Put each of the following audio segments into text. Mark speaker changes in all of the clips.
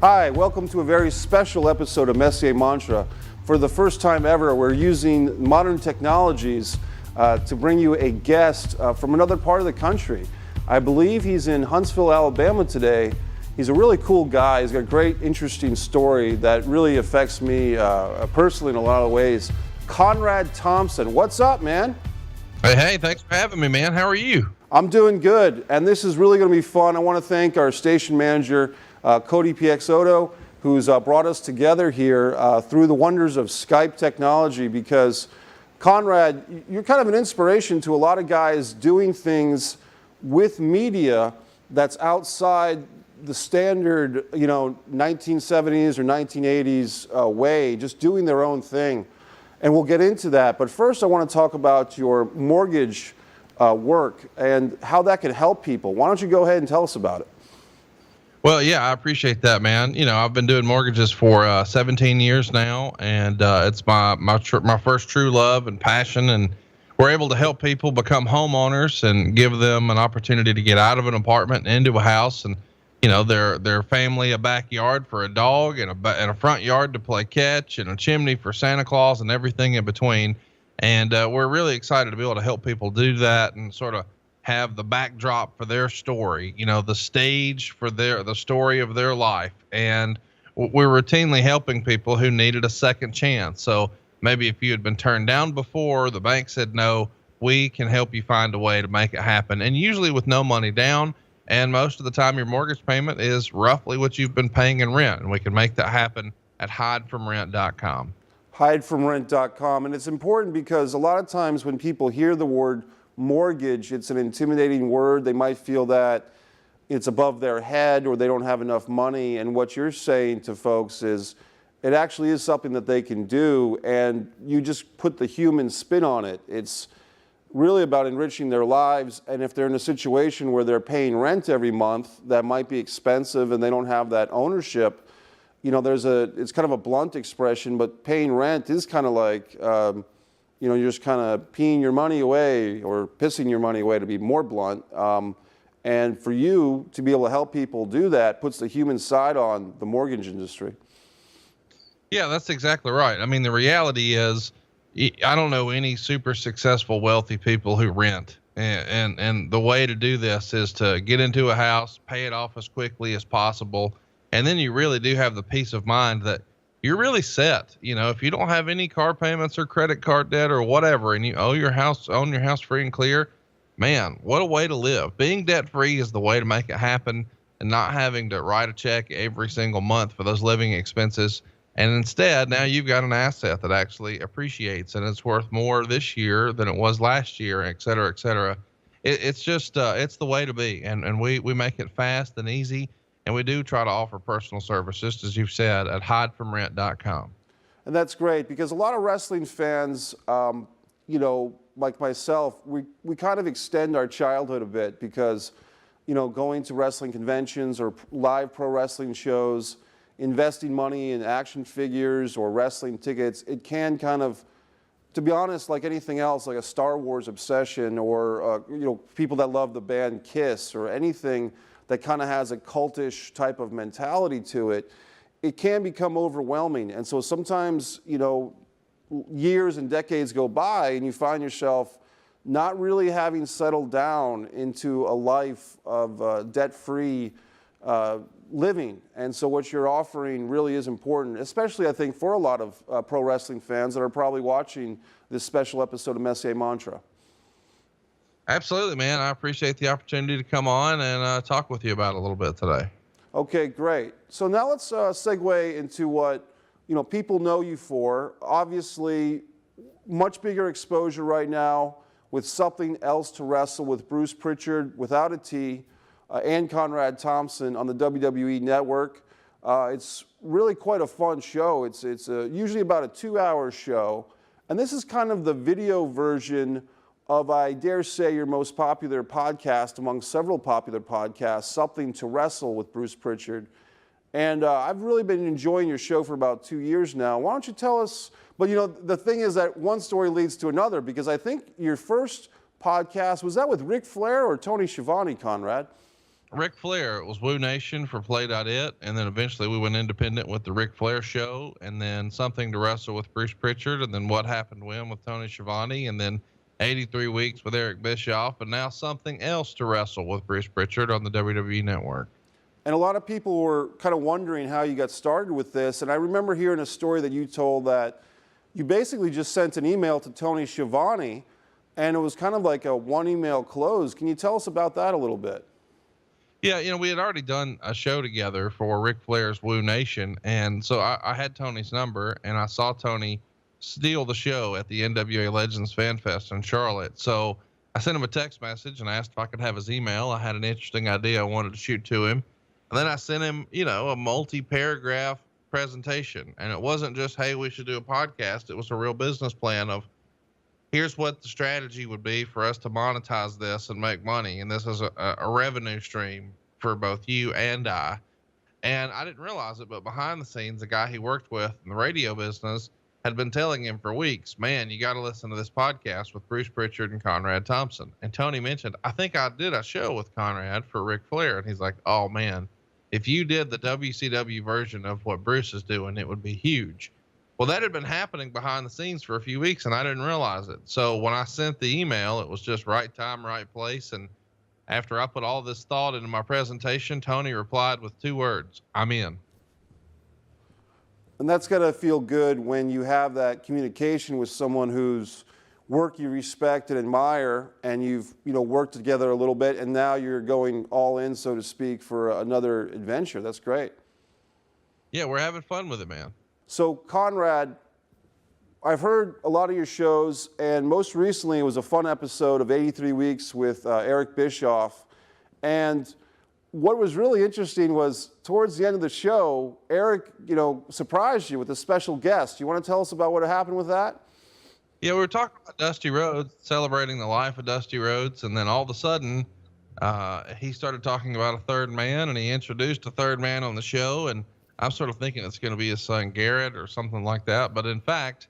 Speaker 1: Hi, welcome to a very special episode of Messier Mantra. For the first time ever, we're using modern technologies to bring you a guest from another part of the country. I believe he's in Huntsville, Alabama today. He's a really cool guy. He's got a great, interesting story that really affects me personally in a lot of ways. Conrad Thompson, what's up, man?
Speaker 2: Hey, thanks for having me, man. How are you?
Speaker 1: I'm doing good, and this is really going to be fun. I want to thank our station manager, Cody Piexoto, who's brought us together here through the wonders of Skype technology, because Conrad, you're kind of an inspiration to a lot of guys doing things with media that's outside the standard, 1970s or 1980s way, just doing their own thing. And we'll get into that. But first, I want to talk about your mortgage work and how that can help people. Why don't you go ahead and tell us about it?
Speaker 2: Well, yeah, I appreciate that, man. I've been doing mortgages for 17 years now, and it's my first true love and passion. And we're able to help people become homeowners and give them an opportunity to get out of an apartment and into a house, and their family a backyard for a dog, and a front yard to play catch, and a chimney for Santa Claus, and everything in between. And we're really excited to be able to help people do that and sort of have the backdrop for their story, the stage for the story of their life. And we're routinely helping people who needed a second chance. So maybe if you had been turned down before, the bank said no, we can help you find a way to make it happen. And usually with no money down, and most of the time your mortgage payment is roughly what you've been paying in rent. And we can make that happen at hidefromrent.com.
Speaker 1: Hidefromrent.com. And it's important because a lot of times when people hear the word mortgage, it's an intimidating word. They might feel that it's above their head or they don't have enough money. And what you're saying to folks is it actually is something that they can do, and you just put the human spin on it. It's really about enriching their lives. And if they're in a situation where they're paying rent every month, that might be expensive and they don't have that ownership. It's kind of a blunt expression, but paying rent is kind of like, you're just kind of peeing your money away or pissing your money away, to be more blunt. And for you to be able to help people do that puts the human side on the mortgage industry.
Speaker 2: Yeah, that's exactly right. I mean, the reality is, I don't know any super successful, wealthy people who rent. And the way to do this is to get into a house, pay it off as quickly as possible. And then you really do have the peace of mind that you're really set. If you don't have any car payments or credit card debt or whatever, and you own your house free and clear, man, what a way to live. Being debt free is the way to make it happen, and not having to write a check every single month for those living expenses. And instead, now you've got an asset that actually appreciates, and it's worth more this year than it was last year, et cetera, et cetera. It's just, it's the way to be. And we make it fast and easy. And we do try to offer personal service, just as you've said, at hidefromrent.com.
Speaker 1: And that's great, because a lot of wrestling fans, like myself, we kind of extend our childhood a bit, because, going to wrestling conventions or live pro wrestling shows, investing money in action figures or wrestling tickets, it can kind of, to be honest, like anything else, like a Star Wars obsession, or, people that love the band Kiss, or anything that kind of has a cultish type of mentality to it, it can become overwhelming. And so sometimes, years and decades go by and you find yourself not really having settled down into a life of debt-free living. And so what you're offering really is important, especially I think for a lot of pro wrestling fans that are probably watching this special episode of Messier Mantra.
Speaker 2: Absolutely, man. I appreciate the opportunity to come on and talk with you about it a little bit today.
Speaker 1: Okay, great. So now let's segue into what people know you for. Obviously, much bigger exposure right now with Something Else to Wrestle with Bruce Pritchard, without a T, and Conrad Thompson on the WWE Network. It's really quite a fun show. It's usually about a 2-hour show, and this is kind of the video version of, I dare say, your most popular podcast among several popular podcasts, Something to Wrestle with Bruce Pritchard. And I've really been enjoying your show for about 2 years now. Why don't you tell us, but the thing is that one story leads to another, because I think your first podcast, was that with Ric Flair or Tony Schiavone, Conrad?
Speaker 2: Ric Flair. It was Woo Nation for Play.it, and then eventually we went independent with the Ric Flair show, and then Something to Wrestle with Bruce Pritchard, and then What Happened When with Tony Schiavone, and then 83 Weeks with Eric Bischoff, and now Something Else to Wrestle with Bruce Pritchard on the WWE Network.
Speaker 1: And a lot of people were kind of wondering how you got started with this. And I remember hearing a story that you told that you basically just sent an email to Tony Schiavone, and it was kind of like a one email close. Can you tell us about that a little bit?
Speaker 2: Yeah, we had already done a show together for Ric Flair's Woo Nation, and so I had Tony's number, and I saw Tony steal the show at the NWA Legends Fan Fest in Charlotte. So I sent him a text message and asked if I could have his email. I had an interesting idea I wanted to shoot to him. And then I sent him, a multi-paragraph presentation. And it wasn't just, hey, we should do a podcast. It was a real business plan of, here's what the strategy would be for us to monetize this and make money. And this is a revenue stream for both you and I. And I didn't realize it, but behind the scenes, the guy he worked with in the radio business had been telling him for weeks, man, you got to listen to this podcast with Bruce Pritchard and Conrad Thompson. And Tony mentioned, I think I did a show with Conrad for Ric Flair. And he's like, oh man, if you did the WCW version of what Bruce is doing, it would be huge. Well, that had been happening behind the scenes for a few weeks and I didn't realize it. So when I sent the email, it was just right time, right place. And after I put all this thought into my presentation, Tony replied with 2 words, I'm in.
Speaker 1: And that's got to feel good when you have that communication with someone whose work you respect and admire, and you've worked together a little bit, and now you're going all in, so to speak, for another adventure. That's great.
Speaker 2: Yeah, we're having fun with it, man.
Speaker 1: So Conrad, I've heard a lot of your shows, and most recently it was a fun episode of 83 Weeks with Eric Bischoff. And what was really interesting was towards the end of the show, Eric, surprised you with a special guest. You want to tell us about what happened with that?
Speaker 2: Yeah, we were talking about Dusty Rhodes, celebrating the life of Dusty Rhodes, and then all of a sudden, he started talking about a third man, and he introduced a third man on the show, and I'm sort of thinking it's going to be his son Garrett or something like that, but in fact,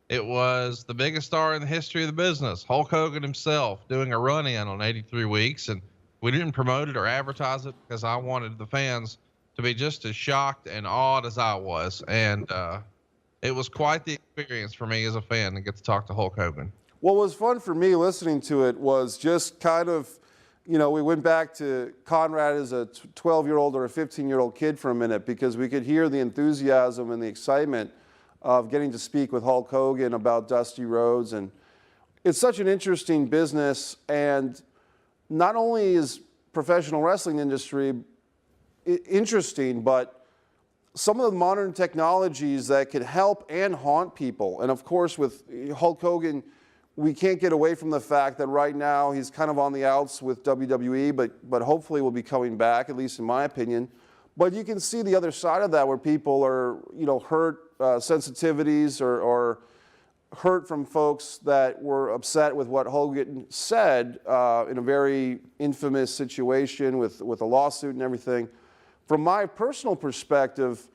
Speaker 2: it was the biggest star in the history of the business, Hulk Hogan himself, doing a run-in on 83 Weeks, and we didn't promote it or advertise it because I wanted the fans to be just as shocked and awed as I was, and it was quite the experience for me as a fan to get to talk to Hulk Hogan.
Speaker 1: What was fun for me listening to it was just kind of, we went back to Conrad as a 12-year-old or a 15-year-old kid for a minute because we could hear the enthusiasm and the excitement of getting to speak with Hulk Hogan about Dusty Rhodes. And it's such an interesting business, and not only is professional wrestling industry interesting, but some of the modern technologies that could help and haunt people. And of course, with Hulk Hogan, we can't get away from the fact that right now he's kind of on the outs with WWE, but hopefully will be coming back, at least in my opinion. But you can see the other side of that where people are, hurt sensitivities or hurt from folks that were upset with what Hogan said in a very infamous situation with a lawsuit and everything. From my personal perspective,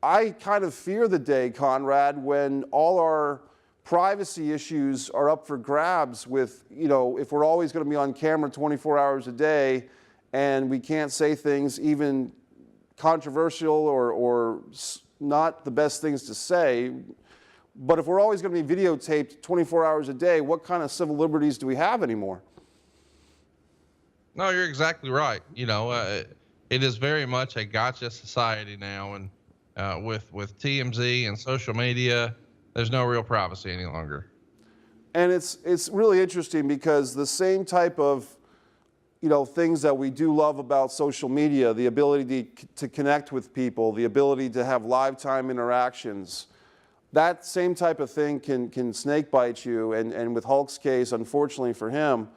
Speaker 1: I kind of fear the day, Conrad, when all our privacy issues are up for grabs with, if we're always going to be on camera 24 hours a day and we can't say things even controversial or not the best things to say. But if we're always going to be videotaped 24 hours a day, what kind of civil liberties do we have anymore?
Speaker 2: No, you're exactly right. It is very much a gotcha society now. And with TMZ and social media, there's no real privacy any longer.
Speaker 1: And it's really interesting because the same type of things that we do love about social media, the ability to connect with people, the ability to have live time interactions, that same type of thing can snake bite you. And with Hulk's case, unfortunately for him,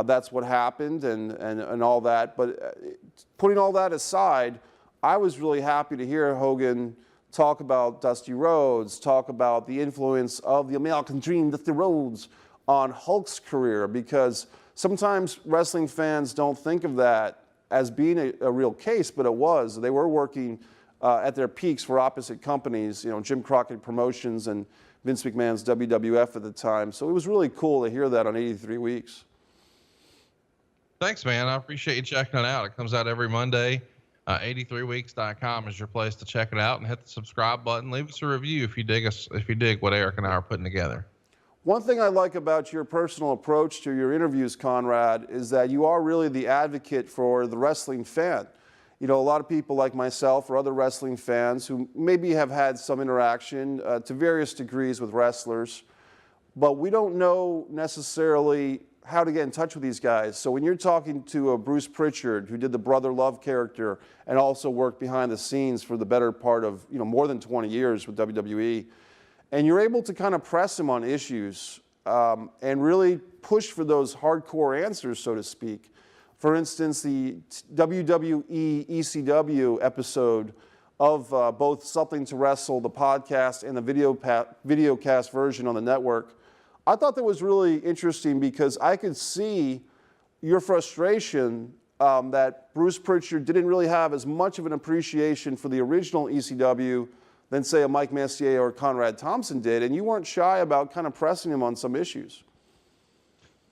Speaker 1: that's what happened and all that. But putting all that aside, I was really happy to hear Hogan talk about Dusty Rhodes, talk about the influence of the American Dream, Dusty Rhodes, on Hulk's career, because sometimes wrestling fans don't think of that as being a real case, but it was. They were working at their peaks for opposite companies, Jim Crockett Promotions and Vince McMahon's WWF at the time. So it was really cool to hear that on 83 Weeks.
Speaker 2: Thanks, man. I appreciate you checking it out. It comes out every Monday. 83weeks.com is your place to check it out, and hit the subscribe button. Leave us a review if you dig what Eric and I are putting together.
Speaker 1: One thing I like about your personal approach to your interviews, Conrad, is that you are really the advocate for the wrestling fan. You know, a lot of people like myself or other wrestling fans who maybe have had some interaction to various degrees with wrestlers, but we don't know necessarily how to get in touch with these guys. So when you're talking to Bruce Pritchard, who did the Brother Love character and also worked behind the scenes for the better part of, more than 20 years with WWE, and you're able to kind of press him on issues and really push for those hardcore answers, so to speak. For instance, the WWE ECW episode of both Something to Wrestle, the podcast, and the videocast version on the network, I thought that was really interesting because I could see your frustration that Bruce Pritchard didn't really have as much of an appreciation for the original ECW than, say, a Mike Messier or Conrad Thompson did, and you weren't shy about kind of pressing him on some issues.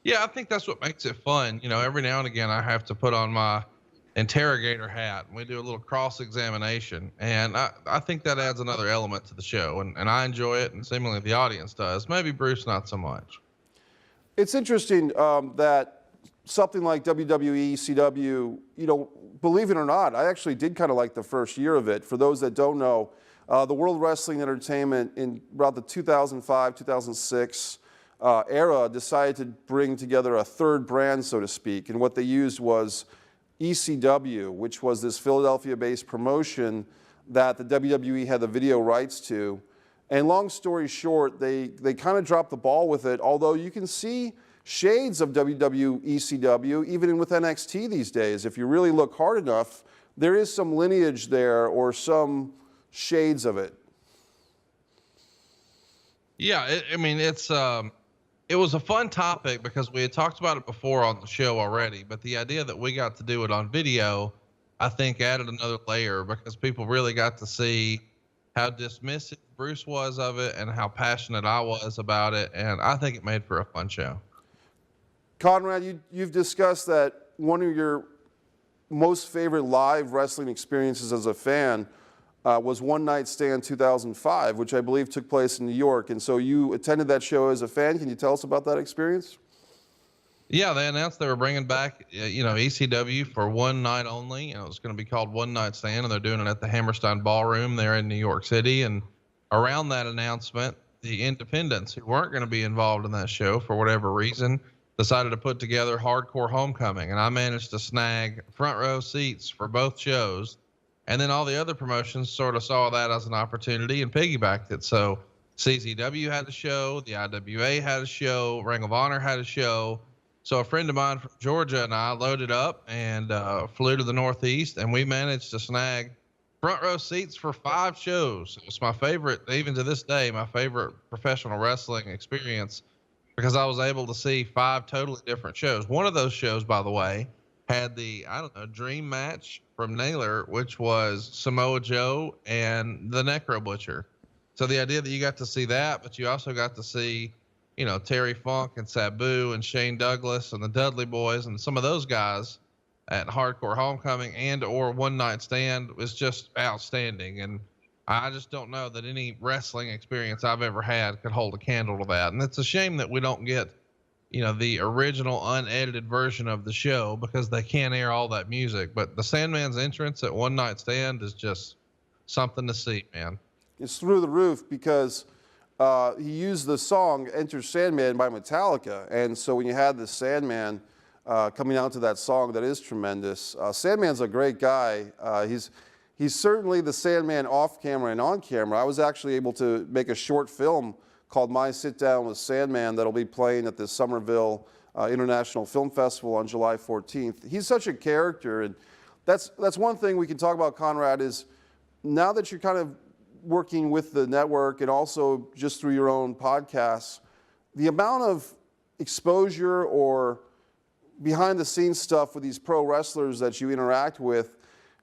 Speaker 2: Yeah, I think that's what makes it fun. Every now and again I have to put on my interrogator hat, and we do a little cross-examination, and I think that adds another element to the show, and I enjoy it, and seemingly the audience does. Maybe Bruce not so much.
Speaker 1: It's interesting that something like WWE ECW, believe it or not, I actually did kind of like the first year of it. For those that don't know, the World Wrestling Entertainment in about the 2005, 2006 era decided to bring together a third brand, so to speak, and what they used was ECW, which was this Philadelphia-based promotion that the WWE had the video rights to. And long story short, they kind of dropped the ball with it, although you can see shades of WWE ECW even with NXT these days. If you really look hard enough, there is some lineage there or some shades of it.
Speaker 2: Yeah, it was a fun topic because we had talked about it before on the show already, but the idea that we got to do it on video, I think added another layer because people really got to see how dismissive Bruce was of it and how passionate I was about it. And I think it made for a fun show.
Speaker 1: Conrad, you've discussed that one of your most favorite live wrestling experiences as a fan was One Night Stand 2005, which I believe took place in New York. And so you attended that show as a fan. Can you tell us about that experience?
Speaker 2: Yeah, they announced they were bringing back, ECW for one night only. It was going to be called One Night Stand, and they're doing it at the Hammerstein Ballroom there in New York City. And around that announcement, the independents who weren't going to be involved in that show for whatever reason decided to put together Hardcore Homecoming. And I managed to snag front row seats for both shows. And then all the other promotions sort of saw that as an opportunity and piggybacked it. So CZW had a show, the IWA had a show, Ring of Honor had a show. So a friend of mine from Georgia and I loaded up and flew to the Northeast, and we managed to snag front row seats for 5 shows. It was my favorite, even to this day, my favorite professional wrestling experience because I was able to see 5 totally different shows. One of those shows, by the way, had the, dream match from Naylor, which was Samoa Joe and the Necro Butcher. So the idea that you got to see that, but you also got to see, Terry Funk and Sabu and Shane Douglas and the Dudley Boys and some of those guys at Hardcore Homecoming and or One Night Stand was just outstanding. And I just don't know that any wrestling experience I've ever had could hold a candle to that. And it's a shame that we don't get, the original unedited version of the show because they can't air all that music. But the Sandman's entrance at One Night Stand is just something to see, man.
Speaker 1: It's through the roof because he used the song Enter Sandman by Metallica. And so when you had the Sandman coming out to that song, that is tremendous. Sandman's a great guy. He's certainly the Sandman off camera and on camera. I was actually able to make a short film called My Sit Down with Sandman that'll be playing at the Somerville International Film Festival on July 14th. He's such a character, and that's one thing we can talk about, Conrad, is now that you're kind of working with the network and also just through your own podcasts, the amount of exposure or behind the scenes stuff with these pro wrestlers that you interact with,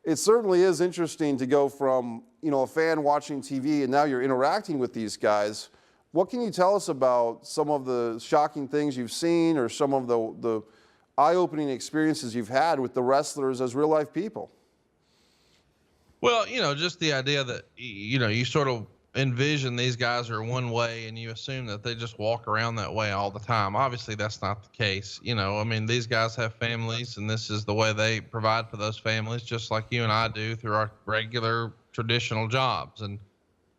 Speaker 1: it certainly is interesting to go from, a fan watching TV and now you're interacting with these guys. What can you tell us about some of the shocking things you've seen or some of the eye-opening experiences you've had with the wrestlers as real-life people.
Speaker 2: Well, just the idea that, you sort of envision these guys are one way and you assume that they just walk around that way all the time. Obviously, that's not the case. I mean, these guys have families and this is the way they provide for those families, just like you and I do through our regular traditional jobs. And,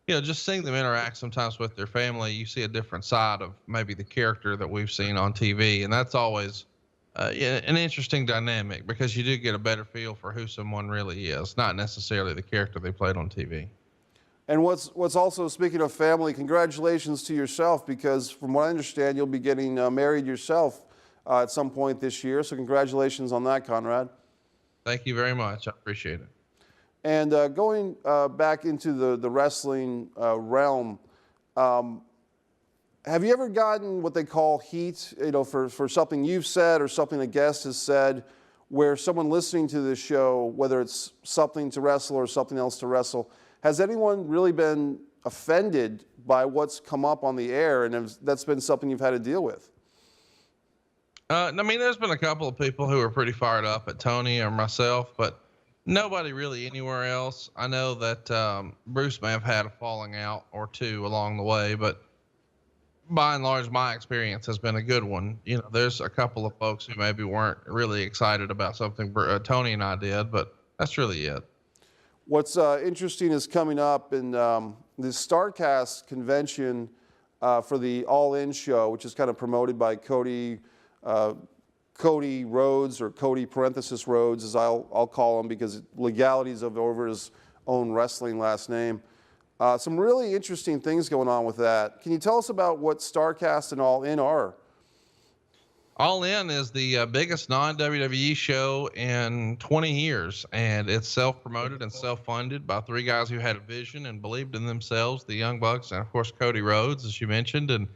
Speaker 2: just seeing them interact sometimes with their family, you see a different side of maybe the character that we've seen on TV. And that's always yeah, an interesting dynamic because you do get a better feel for who someone really is, not necessarily the character they played on TV.
Speaker 1: And what's also, speaking of family, congratulations to yourself, because from what I understand, you'll be getting married yourself at some point this year. So congratulations on that, Conrad.
Speaker 2: Thank you very much. I appreciate it.
Speaker 1: And going back into the wrestling realm, have you ever gotten what they call heat, for something you've said or something a guest has said, where someone listening to this show, whether it's something to wrestle or something else to wrestle, has anyone really been offended by what's come up on the air, and that's been something you've had to deal with?
Speaker 2: I mean, there's been a couple of people who are pretty fired up at Tony or myself, but nobody really anywhere else. I know that Bruce may have had a falling out or two along the way, but by and large, my experience has been a good one. There's a couple of folks who maybe weren't really excited about something Tony and I did, but that's really it.
Speaker 1: What's interesting is coming up in the StarCast convention for the All In show, which is kind of promoted by Cody Rhodes, or Cody parenthesis Rhodes, as I'll call him, because legalities of over his own wrestling last name. Some really interesting things going on with that. Can you tell us about what StarCast and All In are?
Speaker 2: All In is the biggest non-WWE show in 20 years, and it's self-promoted and self-funded by three guys who had a vision and believed in themselves, the Young Bucks and, of course, Cody Rhodes, as you mentioned. And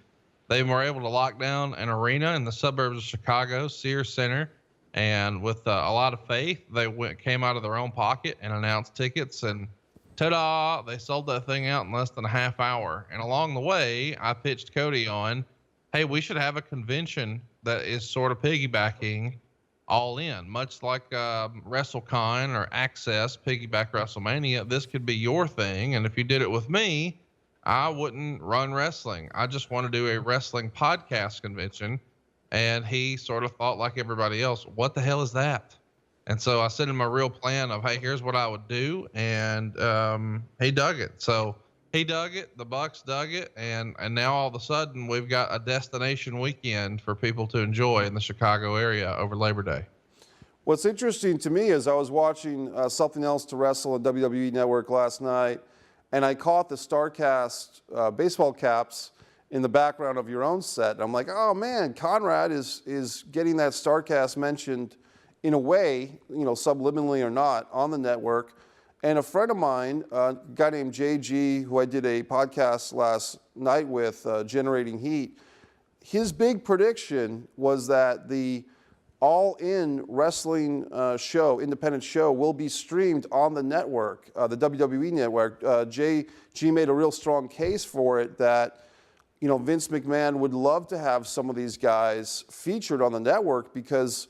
Speaker 2: they were able to lock down an arena in the suburbs of Chicago, Sears Center, and with a lot of faith, they came out of their own pocket and announced tickets, and ta-da, they sold that thing out in less than a half hour. And along the way, I pitched Cody on, hey, we should have a convention that is sort of piggybacking All In, much like WrestleCon or Access piggyback WrestleMania. This could be your thing. And if you did it with me, I wouldn't run wrestling. I just want to do a wrestling podcast convention. And he sort of thought like everybody else, what the hell is that? And so I sent him a real plan of, hey, here's what I would do. And he dug it. So he dug it. The Bucks dug it. And now all of a sudden we've got a destination weekend for people to enjoy in the Chicago area over Labor Day.
Speaker 1: What's interesting to me is I was watching Something Else to Wrestle on WWE Network last night, and I caught the StarCast baseball caps in the background of your own set. And I'm like, oh man, Conrad is getting that StarCast mentioned in a way, subliminally or not, on the network. And a friend of mine, a guy named JG, who I did a podcast last night with, Generating Heat, his big prediction was that the All In wrestling show, independent show, will be streamed on the network, the WWE network. JG made a real strong case for it that, Vince McMahon would love to have some of these guys featured on the network, because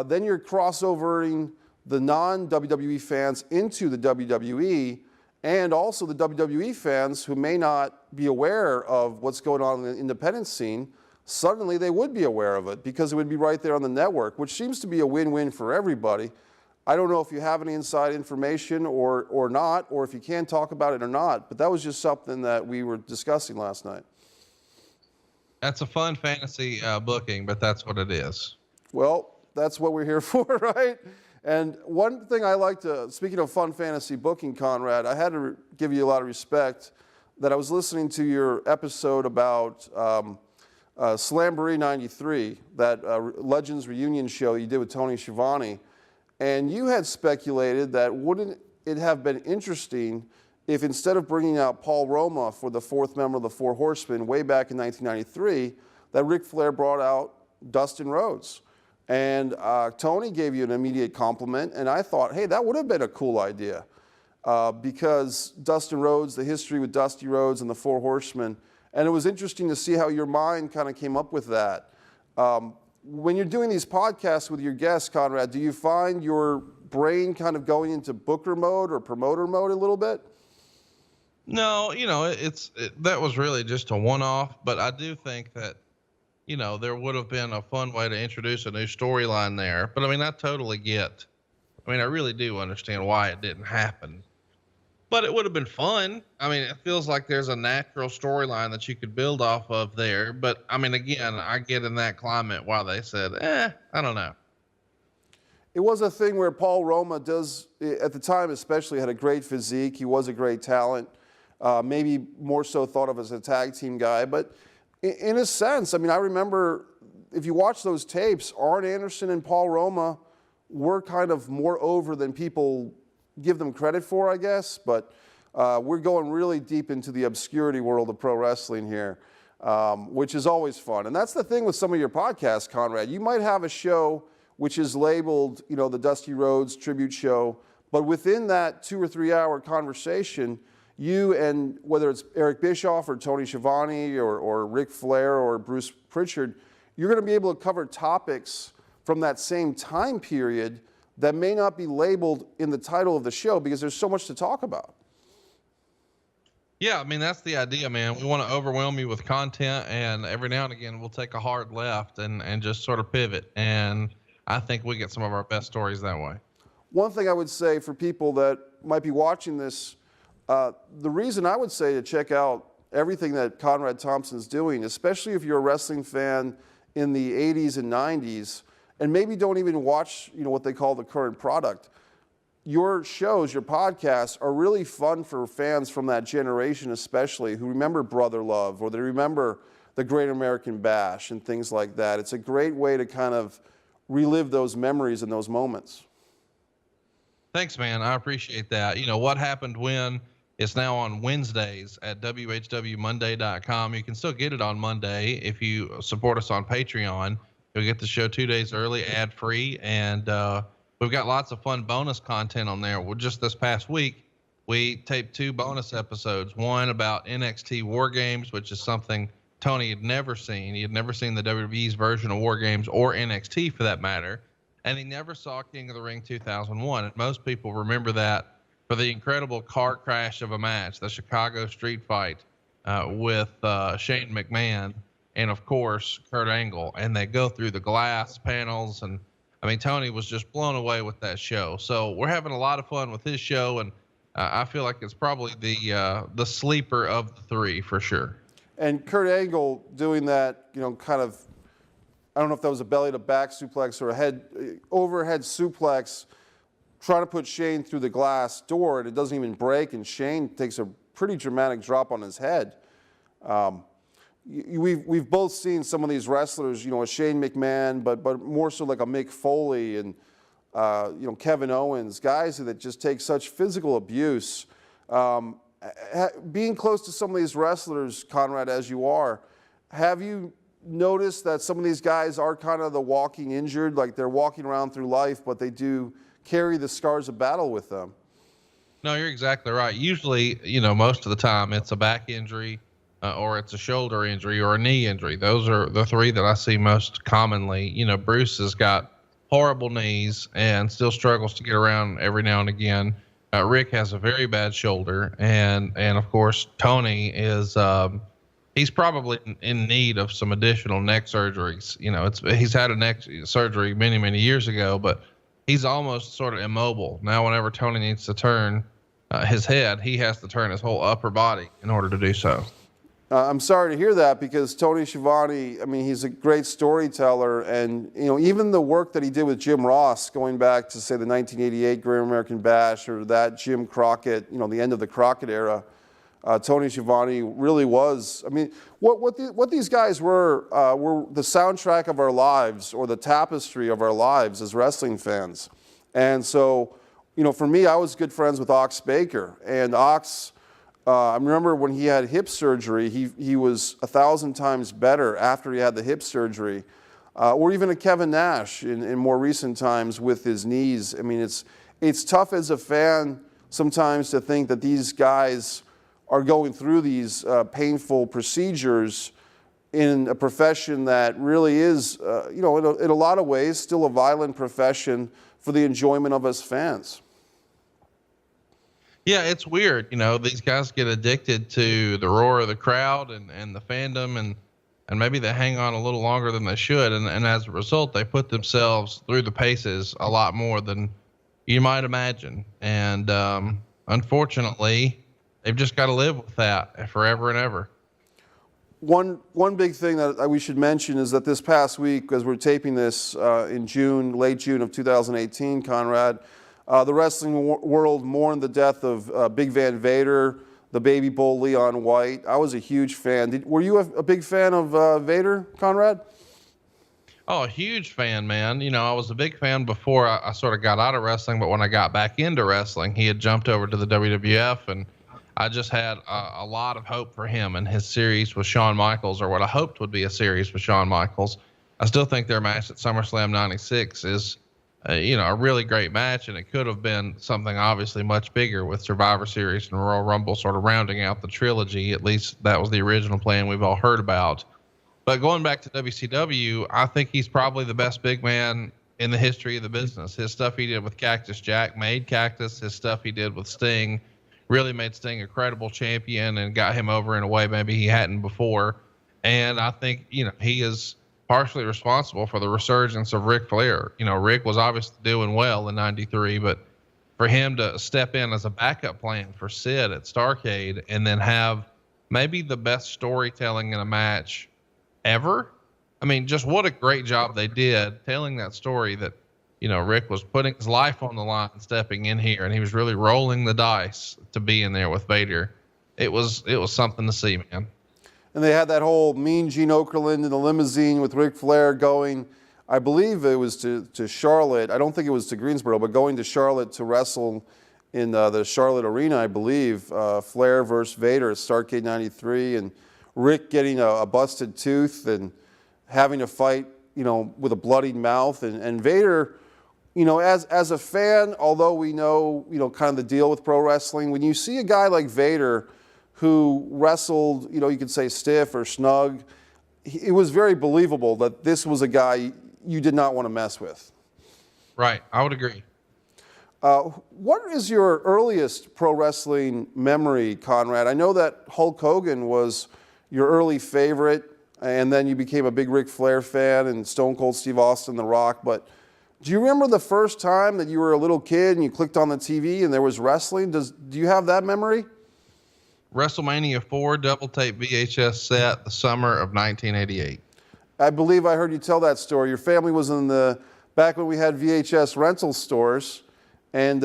Speaker 1: then you're crossovering the non-WWE fans into the WWE, and also the WWE fans who may not be aware of what's going on in the independent scene. Suddenly they would be aware of it because it would be right there on the network, which seems to be a win-win for everybody. I don't know if you have any inside information or not, or if you can talk about it or not, but that was just something that we were discussing last night.
Speaker 2: That's a fun fantasy booking, but that's what it is.
Speaker 1: Well, that's what we're here for, right? And one thing I like to, speaking of fun fantasy booking, Conrad, I had to give you a lot of respect that I was listening to your episode about Slamboree 93, that Legends reunion show you did with Tony Schiavone, and you had speculated that wouldn't it have been interesting if instead of bringing out Paul Roma for the fourth member of the Four Horsemen way back in 1993, that Ric Flair brought out Dustin Rhodes. And Tony gave you an immediate compliment, and I thought, hey, that would have been a cool idea, because Dustin Rhodes, the history with Dusty Rhodes and the Four Horsemen, and it was interesting to see how your mind kind of came up with that. when you're doing these podcasts with your guests, Conrad, do you find your brain kind of going into booker mode or promoter mode a little bit?
Speaker 2: No, that was really just a one-off, but I do think that, there would have been a fun way to introduce a new storyline there. But I mean, I really do understand why it didn't happen. But it would have been fun. I mean, it feels like there's a natural storyline that you could build off of there. But I mean, again, I get in that climate why they said, I don't know.
Speaker 1: It was a thing where Paul Roma does, at the time especially, had a great physique. He was a great talent, maybe more so thought of as a tag team guy. But in a sense, I mean, I remember if you watch those tapes, Arn Anderson and Paul Roma were kind of more over than people give them credit for, I guess. But we're going really deep into the obscurity world of pro wrestling here, which is always fun. And that's the thing with some of your podcasts, Conrad. You might have a show which is labeled, the Dusty Rhodes Tribute Show, but within that 2 or 3 hour conversation, you and whether it's Eric Bischoff or Tony Schiavone or Ric Flair or Bruce Pritchard, you're going to be able to cover topics from that same time period that may not be labeled in the title of the show because there's so much to talk about.
Speaker 2: Yeah, I mean, that's the idea, man. We want to overwhelm you with content, and every now and again, we'll take a hard left and just sort of pivot. And I think we get some of our best stories that way.
Speaker 1: One thing I would say for people that might be watching this, the reason I would say to check out everything that Conrad Thompson's doing, especially if you're a wrestling fan in the 80s and 90s, and maybe don't even watch, what they call the current product. Your shows, your podcasts are really fun for fans from that generation, especially who remember Brother Love or they remember the Great American Bash and things like that. It's a great way to kind of relive those memories and those moments.
Speaker 2: Thanks, man. I appreciate that. What happened when it's now on Wednesdays at whwmonday.com. You can still get it on Monday if you support us on Patreon. You'll get the show 2 days early, ad-free, and we've got lots of fun bonus content on there. Well, just this past week, we taped 2 bonus episodes, one about NXT War Games, which is something Tony had never seen. He had never seen the WWE's version of War Games or NXT for that matter. And he never saw King of the Ring 2001. And most people remember that for the incredible car crash of a match, the Chicago street fight with Shane McMahon and, of course, Kurt Angle. And they go through the glass panels. And, I mean, Tony was just blown away with that show. So we're having a lot of fun with his show. And I feel like it's probably the sleeper of the 3 for sure.
Speaker 1: And Kurt Angle doing that, kind of, I don't know if that was a belly to back suplex or a overhead suplex, trying to put Shane through the glass door, and it doesn't even break, and Shane takes a pretty dramatic drop on his head. We've both seen some of these wrestlers, a Shane McMahon, but more so like a Mick Foley and Kevin Owens, guys that just take such physical abuse. Being close to some of these wrestlers, Conrad, as you are, have you noticed that some of these guys are kind of the walking injured, like they're walking around through life, but they do carry the scars of battle with them?
Speaker 2: No, you're exactly right. Usually, most of the time it's a back injury or it's a shoulder injury or a knee injury. Those are the 3 that I see most commonly. Bruce has got horrible knees and still struggles to get around every now and again. Rick has a very bad shoulder, and of course Tony is he's probably in need of some additional neck surgeries. He's had a neck surgery many years ago, but he's almost sort of immobile now. Whenever Tony needs to turn his head, he has to turn his whole upper body in order to do so.
Speaker 1: I'm sorry to hear that because Tony Schiavone, I mean, he's a great storyteller, and even the work that he did with Jim Ross, going back to say the 1988 Great American Bash or that Jim Crockett, the end of the Crockett era, Tony Schiavone really was. I mean, what these guys were the soundtrack of our lives or the tapestry of our lives as wrestling fans, and so for me, I was good friends with Ox Baker, and Ox. I remember when he had hip surgery, he was 1,000 times better after he had the hip surgery. Or even a Kevin Nash in more recent times with his knees. I mean, it's tough as a fan sometimes to think that these guys are going through these painful procedures in a profession that really is, in a lot of ways, still a violent profession for the enjoyment of us fans.
Speaker 2: Yeah, it's weird. These guys get addicted to the roar of the crowd and the fandom, and maybe they hang on a little longer than they should. And as a result, they put themselves through the paces a lot more than you might imagine. And unfortunately, they've just got to live with that forever and ever.
Speaker 1: One big thing that we should mention is that this past week, as we're taping this in late June of 2018, Conrad, the wrestling world mourned the death of Big Van Vader, the baby bull Leon White. I was a huge fan. Were you a big fan of Vader, Conrad?
Speaker 2: Oh, a huge fan, man. I was a big fan before I sort of got out of wrestling, but when I got back into wrestling, he had jumped over to the WWF, and I just had a lot of hope for him and his series with Shawn Michaels, or what I hoped would be a series with Shawn Michaels. I still think their match at SummerSlam 96 is, a really great match, and it could have been something obviously much bigger with Survivor Series and Royal Rumble sort of rounding out the trilogy. At least that was the original plan we've all heard about. But going back to WCW, I think he's probably the best big man in the history of the business. His stuff he did with Cactus Jack made Cactus. His stuff he did with Sting really made Sting a credible champion and got him over in a way maybe he hadn't before. And I think, he is partially responsible for the resurgence of Ric Flair. Rick was obviously doing well in 93, but for him to step in as a backup plan for Sid at Starrcade and then have maybe the best storytelling in a match ever. I mean, just what a great job they did telling that story that, Rick was putting his life on the line, stepping in here, and he was really rolling the dice to be in there with Vader. It was something to see, man.
Speaker 1: And they had that whole Mean Gene Okerlund in the limousine with Ric Flair going, I believe it was to Charlotte. I don't think it was to Greensboro, but going to Charlotte to wrestle in the Charlotte Arena, I believe. Flair versus Vader at Starrcade 93, and Rick getting a busted tooth and having to fight, with a bloodied mouth. And Vader, as a fan, although we know, kind of the deal with pro wrestling, when you see a guy like Vader who wrestled, you could say stiff or snug, it was very believable that this was a guy you did not want to mess with.
Speaker 2: Right. I would agree.
Speaker 1: What is your earliest pro wrestling memory, Conrad? I know that Hulk Hogan was your early favorite, and then you became a big Ric Flair fan and Stone Cold Steve Austin, The Rock. But do you remember the first time that you were a little kid and you clicked on the TV and there was wrestling? Do you have that memory?
Speaker 2: WrestleMania 4 double tape VHS set, the summer of 1988.
Speaker 1: I believe I heard you tell that story. Your family was back when we had VHS rental stores, and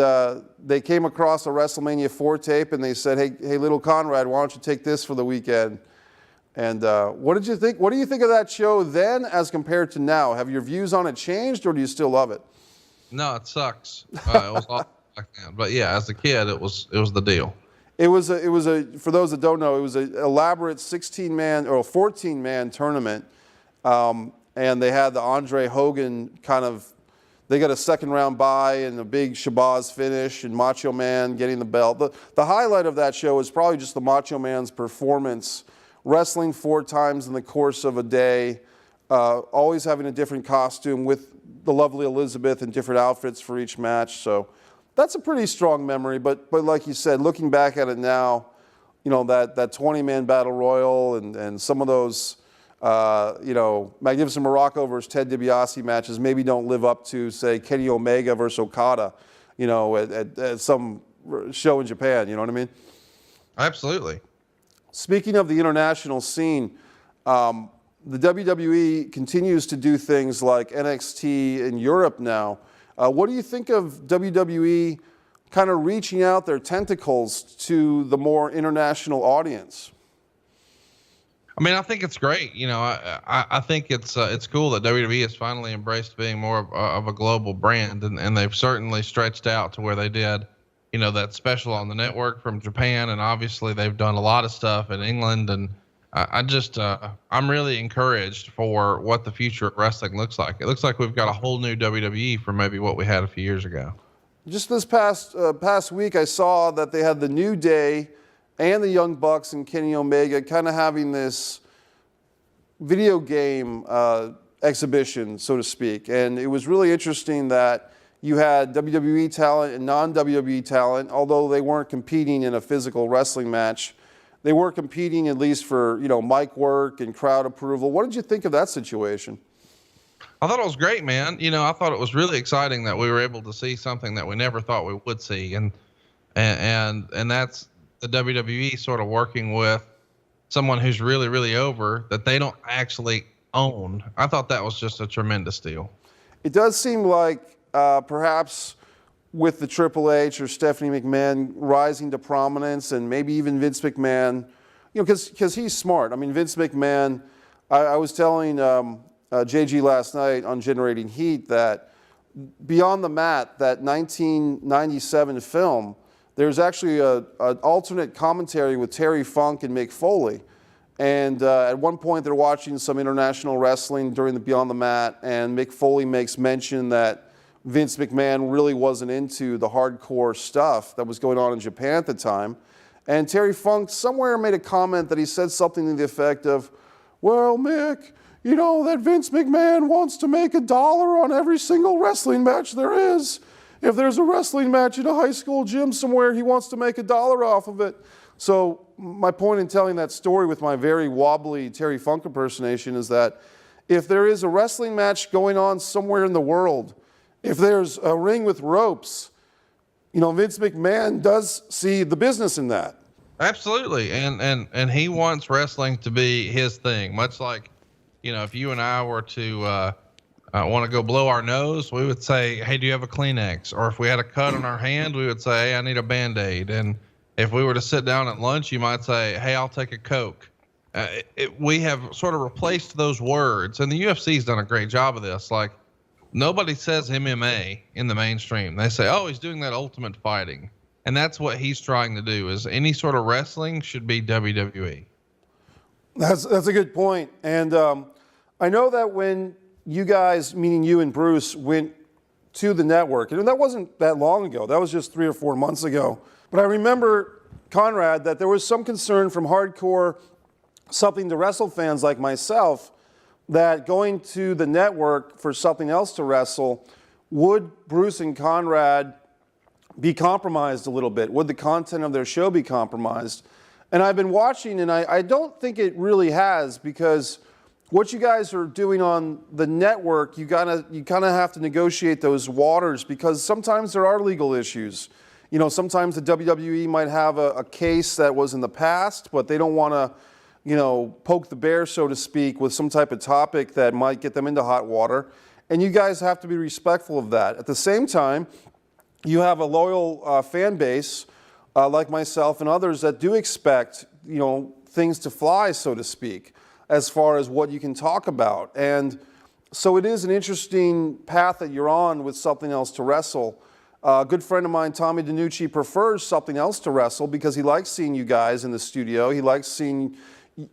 Speaker 1: they came across a WrestleMania 4 tape, and they said, hey, little Conrad, why don't you take this for the weekend? And what did you think? What do you think of that show then as compared to now? Have your views on it changed, or do you still love it?
Speaker 2: No, it sucks. It was awesome back then. But yeah, as a kid, it was the deal.
Speaker 1: It was for those that don't know, it was an elaborate 16-man or 14-man tournament, and they had the Andre Hogan they got a second round bye and a big Shabazz finish and Macho Man getting the belt. The highlight of that show is probably just the Macho Man's performance, wrestling 4 times in the course of a day, always having a different costume with the lovely Elizabeth in different outfits for each match. So that's a pretty strong memory, but like you said, looking back at it now, that 20-man battle royal and some of those, Magnificent Morocco versus Ted DiBiase matches maybe don't live up to, say, Kenny Omega versus Okada, at some show in Japan. You know what I mean? Absolutely. Speaking of the international scene, the WWE continues to do things like NXT in Europe now. What do you think of WWE kind of reaching out their tentacles to the more international audience?
Speaker 2: I mean, I think it's great. I think it's cool that WWE has finally embraced being more of a global brand, and they've certainly stretched out to where they did, that special on the network from Japan, and obviously they've done a lot of stuff in England, and I'm really encouraged for what the future of wrestling looks like. It looks like we've got a whole new WWE from maybe what we had a few years ago. Just this past week, I saw that they had the New Day and the Young Bucks and Kenny Omega kind of having this
Speaker 1: video game exhibition, so to speak. And it was really interesting that you had WWE talent and non-WWE talent, although they weren't competing in a physical wrestling match. They were competing at least for, mic work and crowd approval. What did you think of that situation?
Speaker 2: I thought it was great, man. I thought it was really exciting that we were able to see something that we never thought we would see. And that's the WWE sort of working with someone who's really, really over that they don't actually own. I thought that was just a tremendous deal.
Speaker 1: It does seem like perhaps with the Triple H or Stephanie McMahon rising to prominence, and maybe even Vince McMahon, because he's smart. I mean, Vince McMahon, I was telling JG last night on Generating Heat that Beyond the Mat, that 1997 film, there's actually an alternate commentary with Terry Funk and Mick Foley. And at one point, they're watching some international wrestling during the Beyond the Mat, and Mick Foley makes mention that Vince McMahon really wasn't into the hardcore stuff that was going on in Japan at the time. And Terry Funk somewhere made a comment that he said something to the effect of, well, Mick, that Vince McMahon wants to make $1 on every single wrestling match there is. If there's a wrestling match in a high school gym somewhere, he wants to make $1 off of it. So my point in telling that story with my very wobbly Terry Funk impersonation is that if there is a wrestling match going on somewhere in the world, if there's a ring with ropes, Vince McMahon does see the business in that.
Speaker 2: Absolutely. And he wants wrestling to be his thing, much like, if you and I were to want to go blow our nose, we would say, hey, do you have a Kleenex? Or if we had a cut on our hand, we would say, hey, I need a Band-Aid. And if we were to sit down at lunch, you might say, hey, I'll take a Coke. We have sort of replaced those words, and the UFC's done a great job of this. Like, nobody says MMA in the mainstream. They say, oh, he's doing that ultimate fighting. And that's what he's trying to do, is any sort of wrestling should be WWE.
Speaker 1: That's a good point. And I know that when you guys, meaning you and Bruce, went to the network, and that wasn't that long ago. That was just 3 or 4 months ago. But I remember, Conrad, that there was some concern from hardcore something to wrestle fans like myself that going to the network for something else to wrestle, would Bruce and Conrad be compromised a little bit? Would the content of their show be compromised? And I've been watching, and I don't think it really has, because what you guys are doing on the network, you kind of have to negotiate those waters, because sometimes there are legal issues. Sometimes the WWE might have a case that was in the past, but they don't want to, poke the bear, so to speak, with some type of topic that might get them into hot water. And you guys have to be respectful of that. At the same time, you have a loyal fan base like myself and others that do expect, things to fly, so to speak, as far as what you can talk about. And so it is an interesting path that you're on with something else to wrestle. A good friend of mine, Tommy DiNucci, prefers something else to wrestle because he likes seeing you guys in the studio. He likes seeing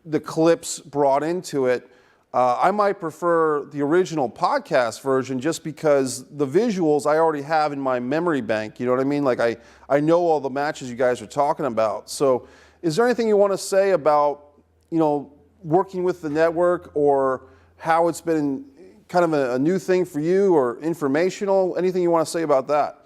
Speaker 1: the clips brought into it. I might prefer the original podcast version just because the visuals I already have in my memory bank. You know what I mean? Like I know all the matches you guys are talking about. So is there anything you want to say about, working with the network, or how it's been kind of a new thing for you, or informational? Anything you want to say about that?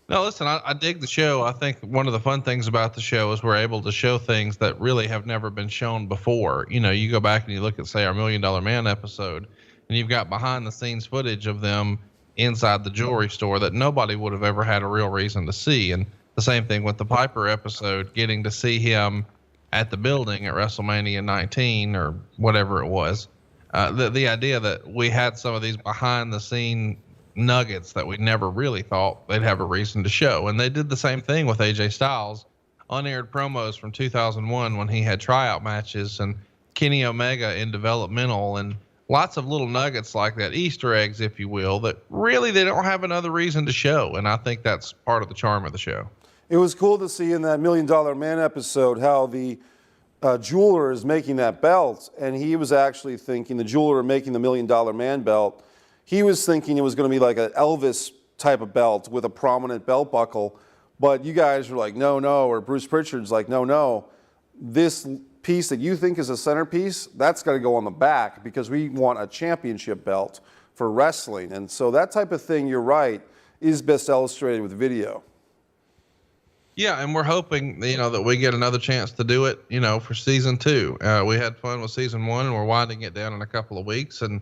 Speaker 2: No, listen, I dig the show. I think one of the fun things about the show is we're able to show things that really have never been shown before. You go back and you look at, say, our $1 Million Man episode, and you've got behind the scenes footage of them inside the jewelry store that nobody would have ever had a real reason to see. And the same thing with the Piper episode, getting to see him at the building at WrestleMania 19 or whatever it was. The idea that we had some of these behind the scene nuggets that we never really thought they'd have a reason to show. And they did the same thing with AJ Styles, unaired promos from 2001 when he had tryout matches, and Kenny Omega in developmental, and lots of little nuggets like that, Easter eggs, if you will, that really they don't have another reason to show. And I think that's part of the charm of the show.
Speaker 1: It was cool to see in that $1 Million Man episode how the jeweler is making that belt, and he was actually thinking, the jeweler making the $1 Million Man belt, he was thinking it was going to be like an Elvis type of belt with a prominent belt buckle, but you guys were like, no, or Bruce Pritchard's like, no, this piece that you think is a centerpiece, that's got to go on the back because we want a championship belt for wrestling. And so that type of thing, you're right, is best illustrated with video.
Speaker 2: Yeah, and we're hoping, that we get another chance to do it, for season 2. We had fun with season 1, and we're winding it down in a couple of weeks, and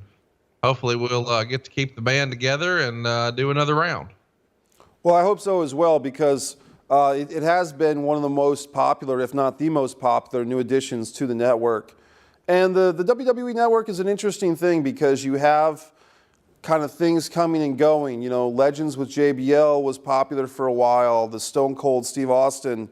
Speaker 2: hopefully we'll get to keep the band together and do another round.
Speaker 1: Well, I hope so as well, because it has been one of the most popular, if not the most popular, new additions to the network. And the WWE Network is an interesting thing because you have kind of things coming and going. Legends with JBL was popular for a while. The Stone Cold Steve Austin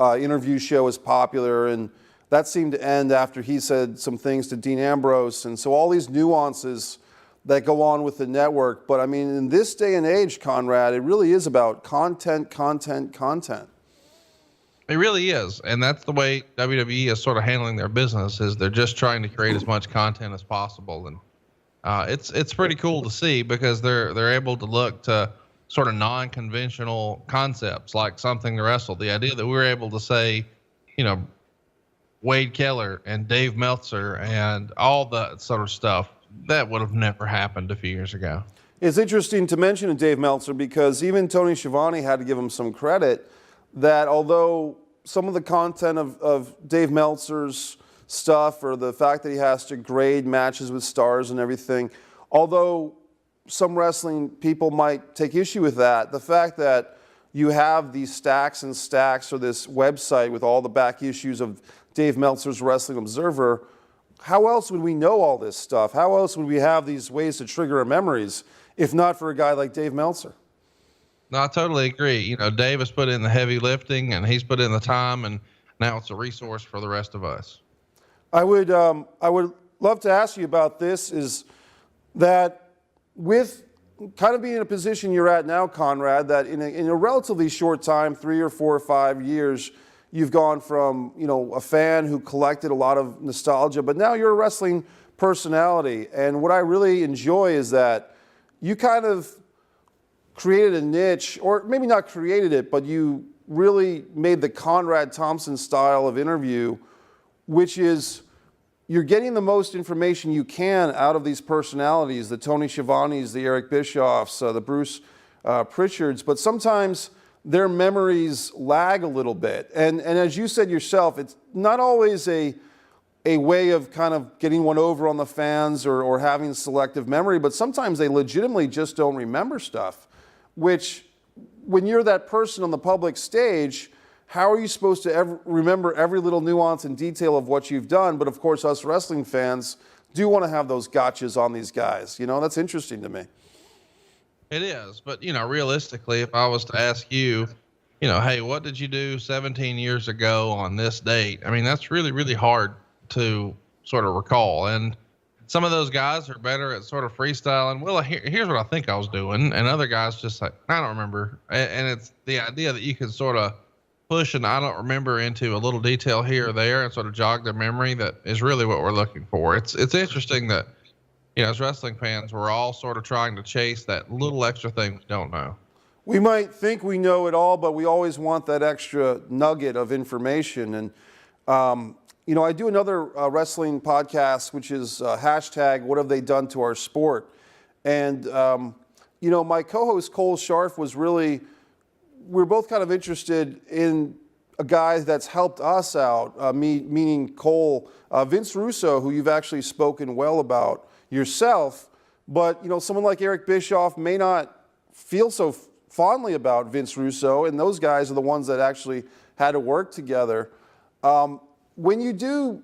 Speaker 1: interview show was popular, and that seemed to end after he said some things to Dean Ambrose. And so all these nuances that go on with the network. But I mean, in this day and age, Conrad, it really is about content, content, content.
Speaker 2: It really is. And that's the way WWE is sort of handling their business, is they're just trying to create as much content as possible. And it's pretty cool to see because they're able to look to sort of non-conventional concepts like something to wrestle. The idea that we were able to say, Wade Keller and Dave Meltzer and all that sort of stuff, that would have never happened a few years ago.
Speaker 1: It's interesting to mention Dave Meltzer because even Tony Schiavone had to give him some credit that although some of the content of Dave Meltzer's stuff or the fact that he has to grade matches with stars and everything, although some wrestling people might take issue with that, the fact that you have these stacks and stacks or this website with all the back issues of Dave Meltzer's Wrestling Observer, how else would we know all this stuff? How else would we have these ways to trigger our memories if not for a guy like Dave Meltzer?
Speaker 2: No, I totally agree. Dave has put in the heavy lifting and he's put in the time, and now it's a resource for the rest of us.
Speaker 1: I would love to ask you about this, is that with kind of being in a position you're at now, Conrad, that in a relatively short time, 3 or 4 or 5 years, you've gone from, a fan who collected a lot of nostalgia, but now you're a wrestling personality. And what I really enjoy is that you kind of created a niche, or maybe not created it, but you really made the Conrad Thompson style of interview, which is you're getting the most information you can out of these personalities, the Tony Schiavones, the Eric Bischoffs, the Bruce Pritchards, but sometimes their memories lag a little bit. And as you said yourself, it's not always a way of kind of getting one over on the fans or having selective memory, but sometimes they legitimately just don't remember stuff, which when you're that person on the public stage, how are you supposed to remember every little nuance and detail of what you've done? But of course, us wrestling fans do want to have those gotchas on these guys. That's interesting to me.
Speaker 2: It is, but realistically, if I was to ask you, hey, what did you do 17 years ago on this date? I mean, that's really, really hard to sort of recall. And some of those guys are better at sort of freestyling. Well, here's what I think I was doing. And other guys just like, I don't remember. And it's the idea that you can sort of push and I don't remember into a little detail here or there and sort of jog their memory that is really what we're looking for. It's interesting that, as wrestling fans, we're all sort of trying to chase that little extra thing we don't know.
Speaker 1: We might think we know it all, but we always want that extra nugget of information. And, I do another wrestling podcast, which is hashtag What Have They Done to Our Sport? And, my co-host Cole Scharf was really, we're both kind of interested in a guy that's helped us out, meaning Cole, Vince Russo, who you've actually spoken well about yourself, but someone like Eric Bischoff may not feel so fondly about Vince Russo, and those guys are the ones that actually had to work together. When you do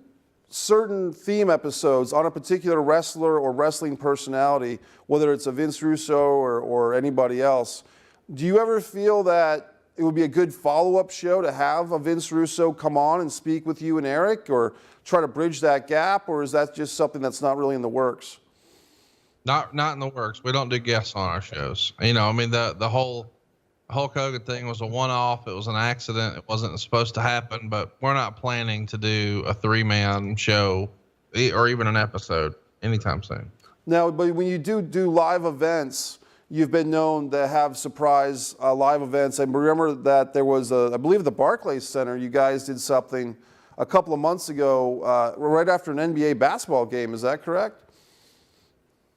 Speaker 1: certain theme episodes on a particular wrestler or wrestling personality, whether it's a Vince Russo or anybody else, do you ever feel that it would be a good follow-up show to have a Vince Russo come on and speak with you and Eric, or try to bridge that gap, or is that just something that's not really in the works?
Speaker 2: Not in the works. We don't do guests on our shows. The whole Hulk Hogan thing was a one-off. It was an accident. It wasn't supposed to happen, but we're not planning to do a 3-man show or even an episode anytime soon.
Speaker 1: Now, but when you do live events, you've been known to have surprise live events. I remember that there was I believe at the Barclays Center, you guys did something a couple of months ago, right after an NBA basketball game. Is that correct?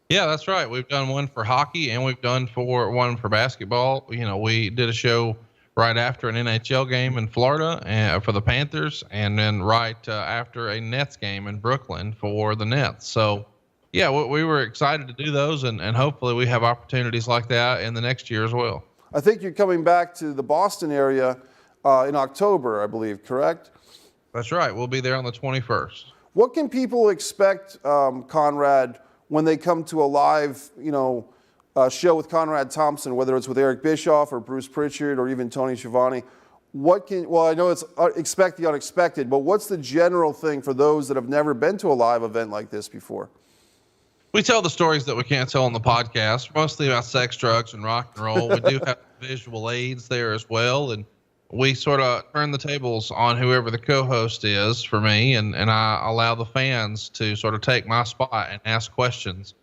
Speaker 2: Yeah, that's right. We've done one for hockey and we've done one for basketball. You know, we did a show right after an NHL game in Florida for the Panthers, and then right after a Nets game in Brooklyn for the Nets. So, yeah, we were excited to do those, and hopefully we have opportunities like that in the next year as well.
Speaker 1: I think you're coming back to the Boston area in October, I believe, correct?
Speaker 2: That's right. We'll be there on the 21st.
Speaker 1: What can people expect, Conrad, when they come to a live, show with Conrad Thompson, whether it's with Eric Bischoff or Bruce Pritchard or even Tony Schiavone? I know it's expect the unexpected, but what's the general thing for those that have never been to a live event like this before?
Speaker 2: We tell the stories that we can't tell on the podcast, mostly about sex, drugs, and rock and roll. We do have visual aids there as well, and we sort of turn the tables on whoever the co-host is for me, and I allow the fans to sort of take my spot and ask questions.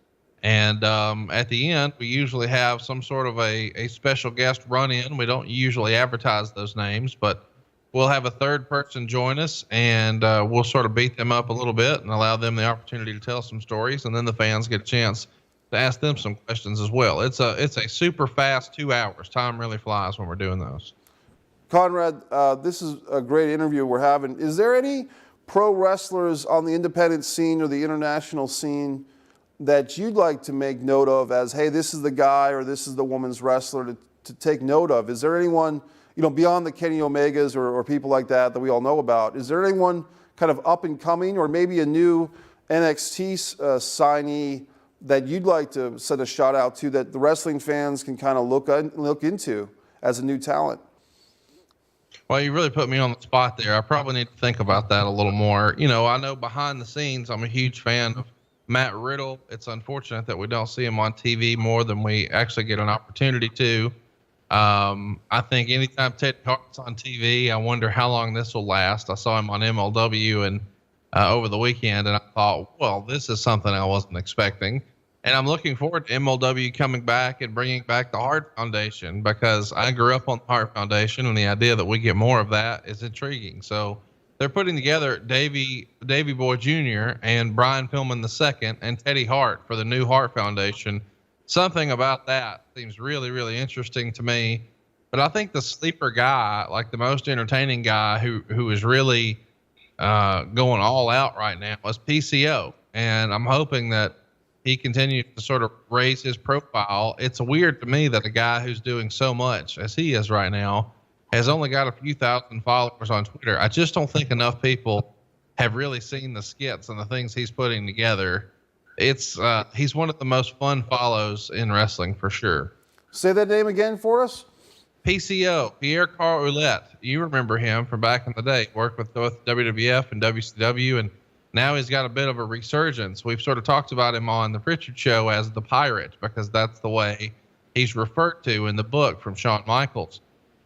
Speaker 2: And at the end, we usually have some sort of a special guest run in. We don't usually advertise those names, but we'll have a third person join us, and we'll sort of beat them up a little bit and allow them the opportunity to tell some stories, and then the fans get a chance to ask them some questions as well. It's a super fast 2 hours. Time really flies when we're doing those.
Speaker 1: Conrad, this is a great interview we're having. Is there any pro wrestlers on the independent scene or the international scene that you'd like to make note of as, hey, this is the guy or this is the woman's wrestler to take note of? Is there anyone, beyond the Kenny Omegas or people like that we all know about, is there anyone kind of up and coming or maybe a new NXT signee that you'd like to send a shout out to that the wrestling fans can kind of look into as a new talent?
Speaker 2: Well, you really put me on the spot there. I probably need to think about that a little more. I know behind the scenes, I'm a huge fan of Matt Riddle. It's unfortunate that we don't see him on TV more than we actually get an opportunity to. I think anytime Teddy Hart's on TV, I wonder how long this will last. I saw him on MLW and over the weekend, and I thought, well, this is something I wasn't expecting. And I'm looking forward to MLW coming back and bringing back the Hart Foundation, because I grew up on the Hart Foundation, and the idea that we get more of that is intriguing. So they're putting together Davey Boy Jr. and Brian Pillman II and Teddy Hart for the new Hart Foundation. Something about that seems really, really interesting to me. But I think the sleeper guy, like the most entertaining guy who is really going all out right now, is PCO. And I'm hoping that he continues to sort of raise his profile. It's weird to me that a guy who's doing so much as he is right now has only got a few thousand followers on Twitter. I just don't think enough people have really seen the skits and the things he's putting together. He's one of the most fun follows in wrestling for sure.
Speaker 1: Say that name again for us.
Speaker 2: PCO, Pierre Carl Ouellette. You remember him from back in the day. Worked with both WWF and WCW, and now he's got a bit of a resurgence. We've sort of talked about him on the Pritchard Show as the Pirate, because that's the way he's referred to in the book from Shawn Michaels.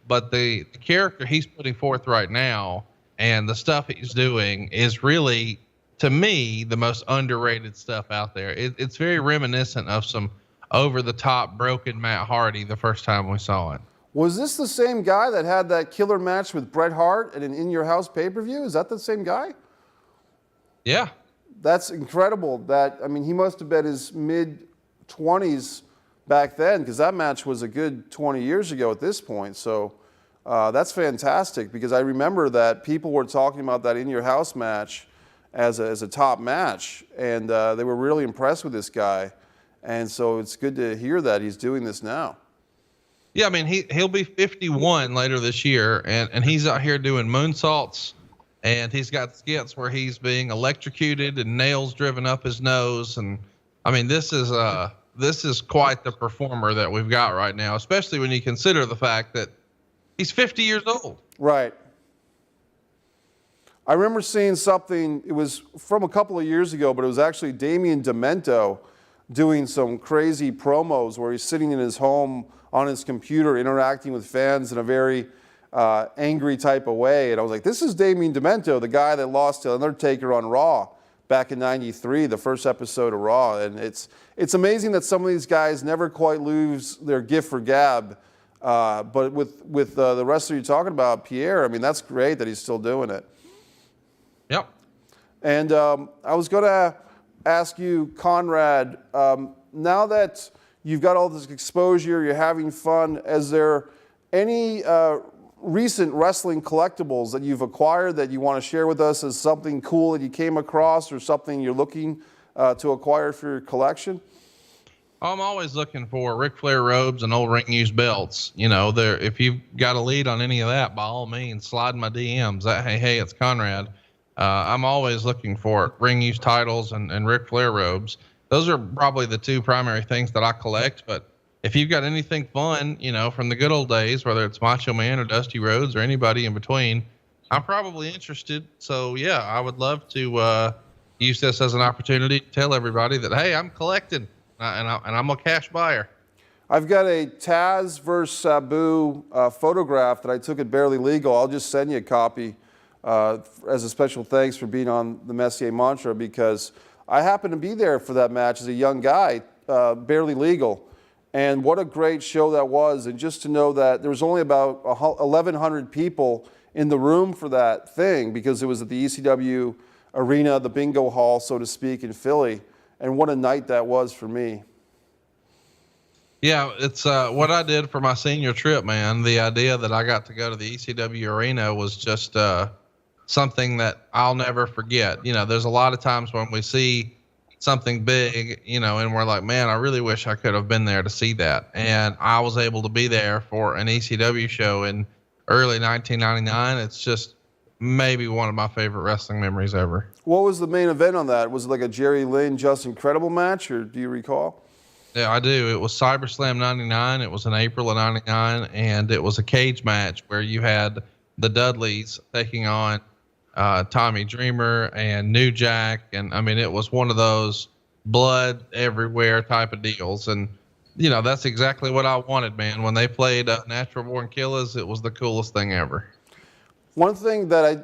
Speaker 2: But the character he's putting forth right now and the stuff he's doing is really, to me, the most underrated stuff out there. It's very reminiscent of some over-the-top broken Matt Hardy the first time we saw it.
Speaker 1: Was this the same guy that had that killer match with Bret Hart at an In Your House pay-per-view? Is that the same guy?
Speaker 2: Yeah.
Speaker 1: That's incredible. He must have been his mid-20s back then, because that match was a good 20 years ago at this point. So that's fantastic, because I remember that people were talking about that In Your House match as a top match, and they were really impressed with this guy. And so it's good to hear that he's doing this now.
Speaker 2: Yeah, he'll be 51 later this year, and he's out here doing moonsaults, and he's got skits where he's being electrocuted and nails driven up his nose. And this is quite the performer that we've got right now, especially when you consider the fact that he's 50 years old.
Speaker 1: Right. I remember seeing something, it was from a couple of years ago, but it was actually Damien Demento doing some crazy promos where he's sitting in his home on his computer interacting with fans in a very angry type of way. And I was like, this is Damien Demento, the guy that lost to Undertaker on Raw back in '93, the first episode of Raw. And it's amazing that some of these guys never quite lose their gift for gab. But with the wrestler you're talking about, Pierre, that's great that he's still doing it.
Speaker 2: Yep.
Speaker 1: And I was going to ask you, Conrad, now that you've got all this exposure, you're having fun, is there any recent wrestling collectibles that you've acquired that you want to share with us as something cool that you came across or something you're looking to acquire for your collection?
Speaker 2: I'm always looking for Ric Flair robes and old ring used belts. If you've got a lead on any of that, by all means, slide in my DMs. Hey, it's Conrad. I'm always looking for ring used titles and Ric Flair robes. Those are probably the two primary things that I collect. But if you've got anything fun, from the good old days, whether it's Macho Man or Dusty Rhodes or anybody in between, I'm probably interested. So yeah, I would love to use this as an opportunity to tell everybody that, hey, I'm collecting. And I'm a cash buyer.
Speaker 1: I've got a Taz versus Sabu photograph that I took at Barely Legal. I'll just send you a copy as a special thanks for being on the Messier Mantra, because I happened to be there for that match as a young guy, Barely Legal. And what a great show that was. And just to know that there was only about 1,100 people in the room for that thing, because it was at the ECW arena, the bingo hall, so to speak, in Philly. And what a night that was for me.
Speaker 2: Yeah, it's what I did for my senior trip, man. The idea that I got to go to the ECW arena was just something that I'll never forget. There's a lot of times when we see something big, and we're like, man, I really wish I could have been there to see that. And I was able to be there for an ECW show in early 1999. It's just maybe one of my favorite wrestling memories ever.
Speaker 1: What was the main event on that? Was it like a Jerry Lynn, Just Incredible match, or do you recall?
Speaker 2: Yeah, I do. It was CyberSlam 99. It was in April of 99, and it was a cage match where you had the Dudleys taking on Tommy Dreamer and New Jack. And I mean, it was one of those blood everywhere type of deals. And, that's exactly what I wanted, man. When they played Natural Born Killers, it was the coolest thing ever.
Speaker 1: One thing that I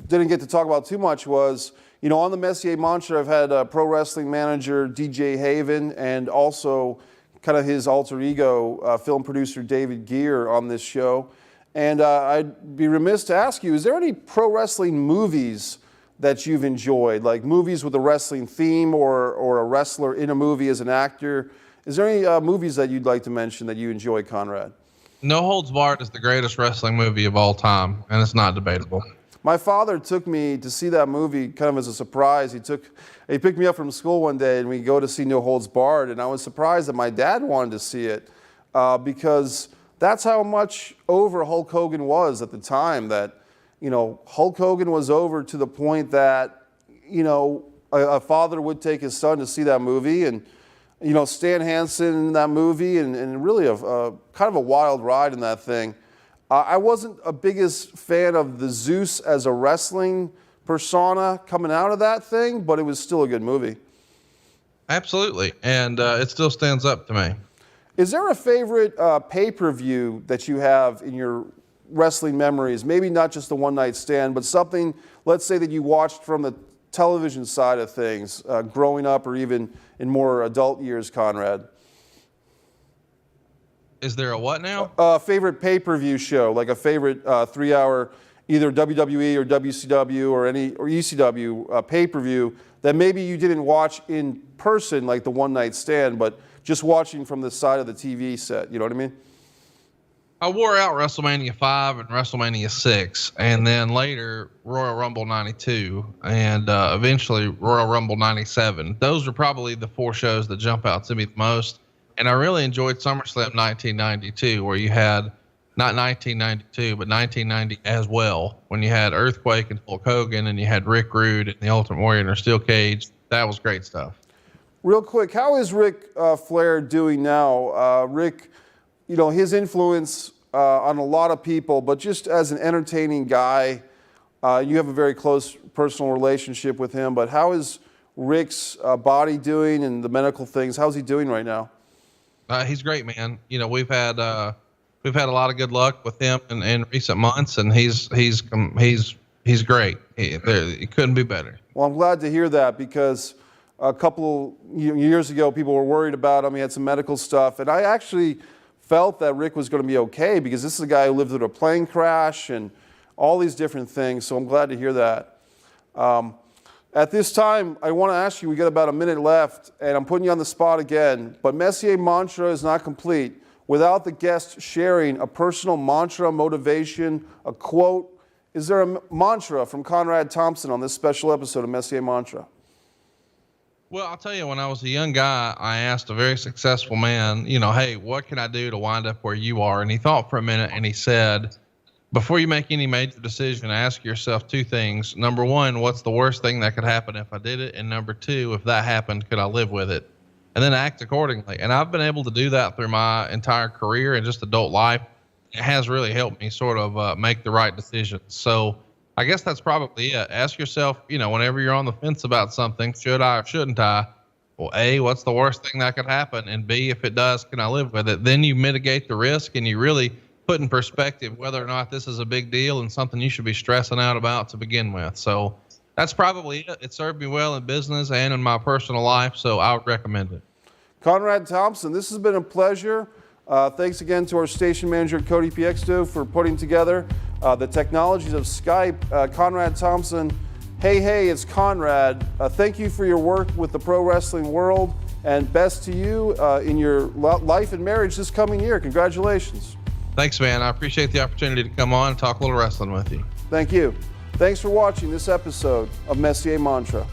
Speaker 1: didn't get to talk about too much was, on the Messier Mantra, I've had pro wrestling manager DJ Haven and also kind of his alter ego, film producer David Gear on this show. And I'd be remiss to ask you, is there any pro wrestling movies that you've enjoyed, like movies with a wrestling theme or a wrestler in a movie as an actor? Is there any movies that you'd like to mention that you enjoy, Conrad?
Speaker 2: No Holds Barred is the greatest wrestling movie of all time, and it's not debatable.
Speaker 1: My father took me to see that movie kind of as a surprise. He picked me up from school one day and we go to see No Holds Barred, and I was surprised that my dad wanted to see it because that's how much over Hulk Hogan was at the time. That, Hulk Hogan was over to the point that, a father would take his son to see that movie, and Stan Hansen in that movie, and really a kind of a wild ride in that thing. I wasn't a biggest fan of the Zeus as a wrestling persona coming out of that thing, but it was still a good movie.
Speaker 2: Absolutely, and it still stands up to me.
Speaker 1: Is there a favorite pay-per-view that you have in your wrestling memories? Maybe not just the one night stand, but something, let's say, that you watched from the television side of things, growing up or even in more adult years, Conrad.
Speaker 2: Is there a what now?
Speaker 1: Favorite pay-per-view show, like a favorite 3-hour, either WWE or WCW or ECW pay-per-view that maybe you didn't watch in person, like the one night stand, but just watching from the side of the TV set. You know what I mean?
Speaker 2: I wore out WrestleMania 5 and WrestleMania 6, and then later Royal Rumble 92, and eventually Royal Rumble 97. Those are probably the 4 shows that jump out to me the most. And I really enjoyed SummerSlam 1992, where you had, not 1992, but 1990 as well, when you had Earthquake and Hulk Hogan, and you had Rick Rude and the Ultimate Warrior in a steel cage. That was great stuff.
Speaker 1: Real quick, how is Ric Flair doing now? Rick, his influence on a lot of people, but just as an entertaining guy, you have a very close personal relationship with him, but how is Rick's body doing and the medical things? How's he doing right now?
Speaker 2: He's great, man. We've had a lot of good luck with him in recent months, and he's great. He couldn't be better.
Speaker 1: Well, I'm glad to hear that, because a couple years ago, people were worried about him. He had some medical stuff, and I actually felt that Rick was going to be okay, because this is a guy who lived through a plane crash and all these different things. So I'm glad to hear that. At this time, I want to ask you, we got about a minute left, and I'm putting you on the spot again, but Messier Mantra is not complete without the guest sharing a personal mantra, motivation, a quote. Is there a mantra from Conrad Thompson on this special episode of Messier Mantra?
Speaker 2: Well, I'll tell you, when I was a young guy, I asked a very successful man, hey, what can I do to wind up where you are? And he thought for a minute and he said, before you make any major decision, ask yourself two things. Number one, what's the worst thing that could happen if I did it? And number two, if that happened, could I live with it? And then act accordingly. And I've been able to do that through my entire career and just adult life. It has really helped me sort of make the right decisions. So I guess that's probably it. Ask yourself, whenever you're on the fence about something, should I or shouldn't I? Well, A, what's the worst thing that could happen? And B, if it does, can I live with it? Then you mitigate the risk and you really put in perspective whether or not this is a big deal and something you should be stressing out about to begin with. So that's probably it. It served me well in business and in my personal life, so I would recommend it.
Speaker 1: Conrad Thompson, this has been a pleasure. Thanks again to our station manager, Cody Piexto, for putting together the technologies of Skype. Conrad Thompson, hey, it's Conrad. Thank you for your work with the pro wrestling world, and best to you in your life and marriage this coming year. Congratulations.
Speaker 2: Thanks, man. I appreciate the opportunity to come on and talk a little wrestling with you.
Speaker 1: Thank you. Thanks for watching this episode of Messier Mantra.